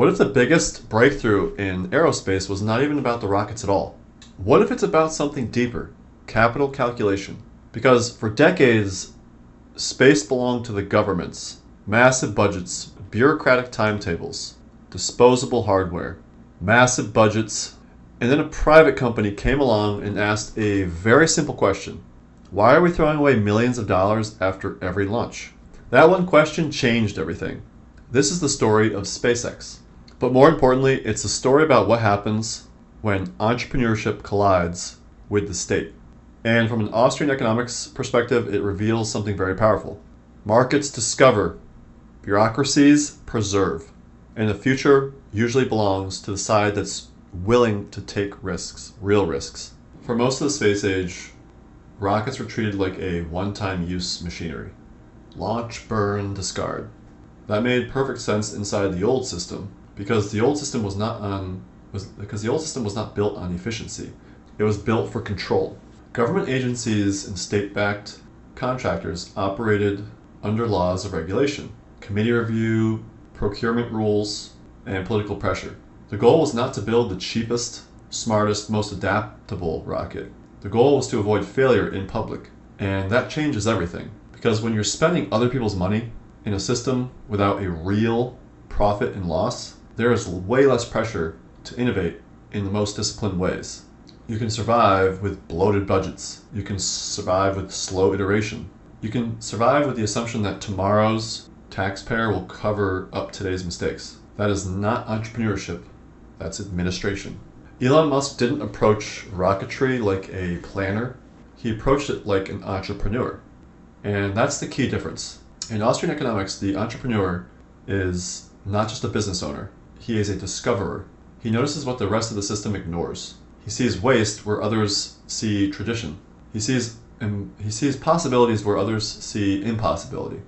What if the biggest breakthrough in aerospace was not even about the rockets at all? What if it's about something deeper? Capital calculation. Because for decades, space belonged to the governments. Massive budgets, bureaucratic timetables, disposable hardware, massive budgets. And then a private company came along and asked a very simple question. Why are we throwing away millions of dollars after every launch? That one question changed everything. This is the story of SpaceX. But more importantly, it's a story about what happens when entrepreneurship collides with the state. And from an Austrian economics perspective, it reveals something very powerful. Markets discover, bureaucracies preserve, and the future usually belongs to the side that's willing to take risks, real risks. For most of the space age, rockets were treated like a one-time use machinery. Launch, burn, discard. That made perfect sense inside the old system because the old system was not built on efficiency. It was built for control. Government agencies and state-backed contractors operated under laws of regulation, committee review, procurement rules, and political pressure. The goal was not to build the cheapest, smartest, most adaptable rocket. The goal was to avoid failure in public. And that changes everything. Because when you're spending other people's money in a system without a real profit and loss, there is way less pressure to innovate in the most disciplined ways. You can survive with bloated budgets. You can survive with slow iteration. You can survive with the assumption that tomorrow's taxpayer will cover up today's mistakes. That is not entrepreneurship. That's administration. Elon Musk didn't approach rocketry like a planner. He approached it like an entrepreneur. And that's the key difference. In Austrian economics, the entrepreneur is not just a business owner. He is a discoverer. He notices what the rest of the system ignores. He sees waste where others see tradition. He sees possibilities where others see impossibility.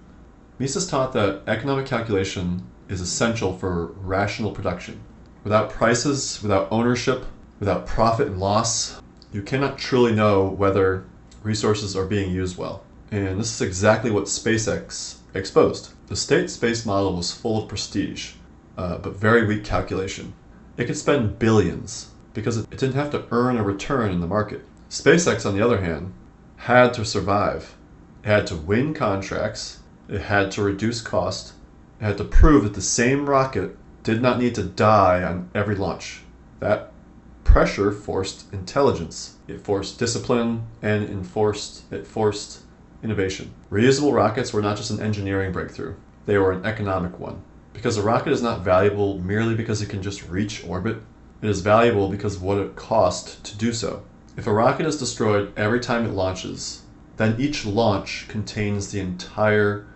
Mises taught that economic calculation is essential for rational production. Without prices, without ownership, without profit and loss, you cannot truly know whether resources are being used well. And this is exactly what SpaceX exposed. The state space model was full of prestige, but very weak calculation. It could spend billions because it didn't have to earn a return in the market. SpaceX, on the other hand, had to survive. It had to win contracts. It had to reduce cost. It had to prove that the same rocket did not need to die on every launch. That pressure forced intelligence. It forced discipline, and it forced innovation. Reusable rockets were not just an engineering breakthrough. They were an economic one. Because a rocket is not valuable merely because it can just reach orbit. It is valuable because of what it cost to do so. If a rocket is destroyed every time it launches, then each launch contains the entire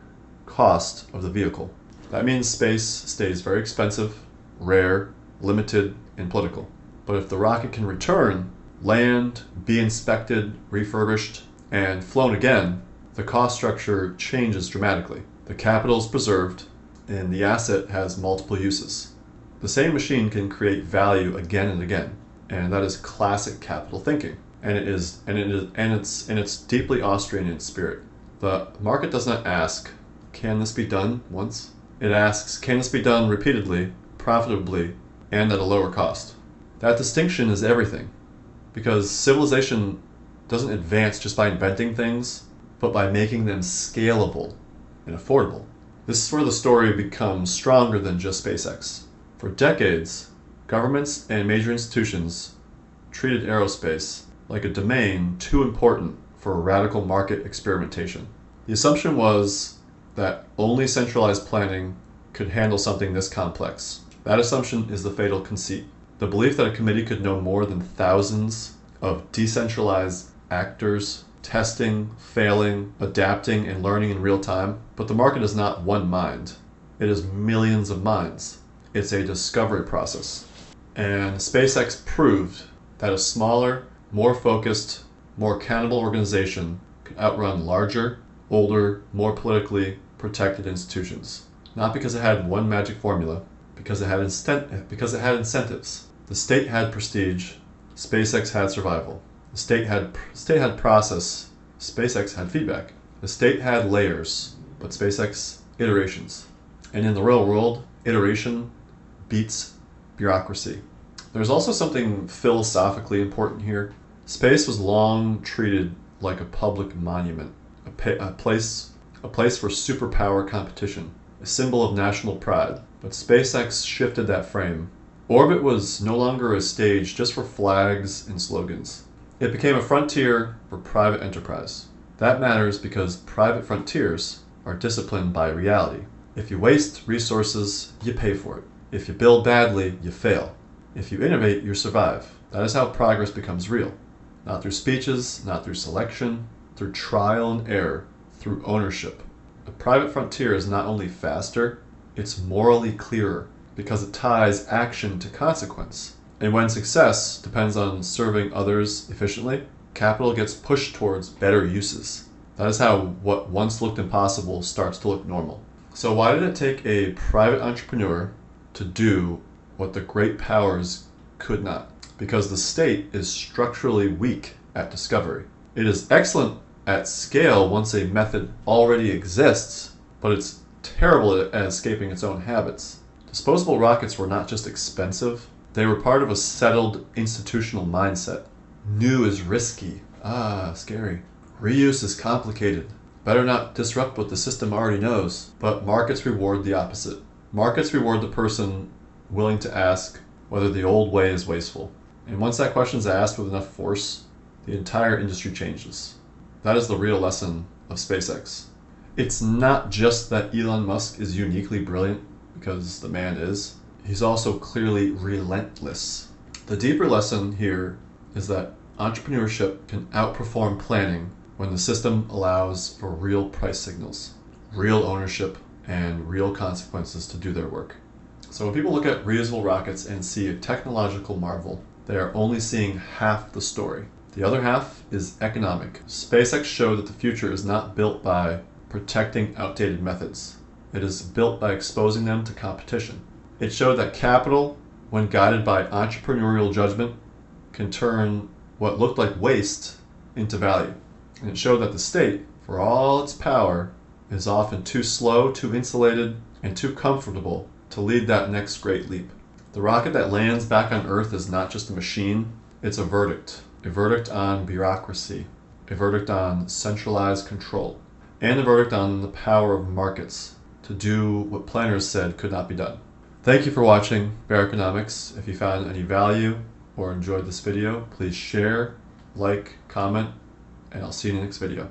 cost of the vehicle. That means space stays very expensive, rare, limited, and political. But if the rocket can return, land, be inspected, refurbished, and flown again, the cost structure changes dramatically. The capital is preserved, and the asset has multiple uses. The same machine can create value again and again, and that is classic capital thinking. And it's deeply Austrian in its spirit. The market does not ask, can this be done once? It asks, can this be done repeatedly, profitably, and at a lower cost? That distinction is everything, because civilization doesn't advance just by inventing things, but by making them scalable and affordable. This is where the story becomes stronger than just SpaceX. For decades, governments and major institutions treated aerospace like a domain too important for radical market experimentation. The assumption was that only centralized planning could handle something this complex. That assumption is the fatal conceit. The belief that a committee could know more than thousands of decentralized actors testing, failing, adapting, and learning in real time. But the market is not one mind. It is millions of minds. It's a discovery process. And SpaceX proved that a smaller, more focused, more accountable organization could outrun larger, older, more politically protected institutions. Not because it had one magic formula, because it had incentives. The state had prestige, SpaceX had survival. The state had process, SpaceX had feedback. The state had layers, but SpaceX iterations. And in the real world, iteration beats bureaucracy. There's also something philosophically important here. Space was long treated like a public monument, a place for superpower competition, a symbol of national pride. But SpaceX shifted that frame. Orbit was no longer a stage just for flags and slogans. It became a frontier for private enterprise. That matters because private frontiers are disciplined by reality. If you waste resources, you pay for it. If you build badly, you fail. If you innovate, you survive. That is how progress becomes real. Not through speeches, not through selection, through trial and error, through ownership. A private frontier is not only faster, it's morally clearer because it ties action to consequence. And when success depends on serving others efficiently, capital gets pushed towards better uses. That is how what once looked impossible starts to look normal. So why did it take a private entrepreneur to do what the great powers could not? Because the state is structurally weak at discovery. It is excellent at scale once a method already exists, but it's terrible at escaping its own habits. Disposable rockets were not just expensive, they were part of a settled institutional mindset. New is risky. Scary. Reuse is complicated. Better not disrupt what the system already knows. But markets reward the opposite. Markets reward the person willing to ask whether the old way is wasteful. And once that question is asked with enough force, the entire industry changes. That is the real lesson of SpaceX. It's not just that Elon Musk is uniquely brilliant, because the man is. He's also clearly relentless. The deeper lesson here is that entrepreneurship can outperform planning when the system allows for real price signals, real ownership, and real consequences to do their work. So when people look at reusable rockets and see a technological marvel, they are only seeing half the story. The other half is economic. SpaceX showed that the future is not built by protecting outdated methods. It is built by exposing them to competition. It showed that capital, when guided by entrepreneurial judgment, can turn what looked like waste into value. And it showed that the state, for all its power, is often too slow, too insulated, and too comfortable to lead that next great leap. The rocket that lands back on Earth is not just a machine, it's a verdict on bureaucracy, a verdict on centralized control, and a verdict on the power of markets to do what planners said could not be done. Thank you for watching Bear Economics. If you found any value or enjoyed this video, please share, like, comment, and I'll see you in the next video.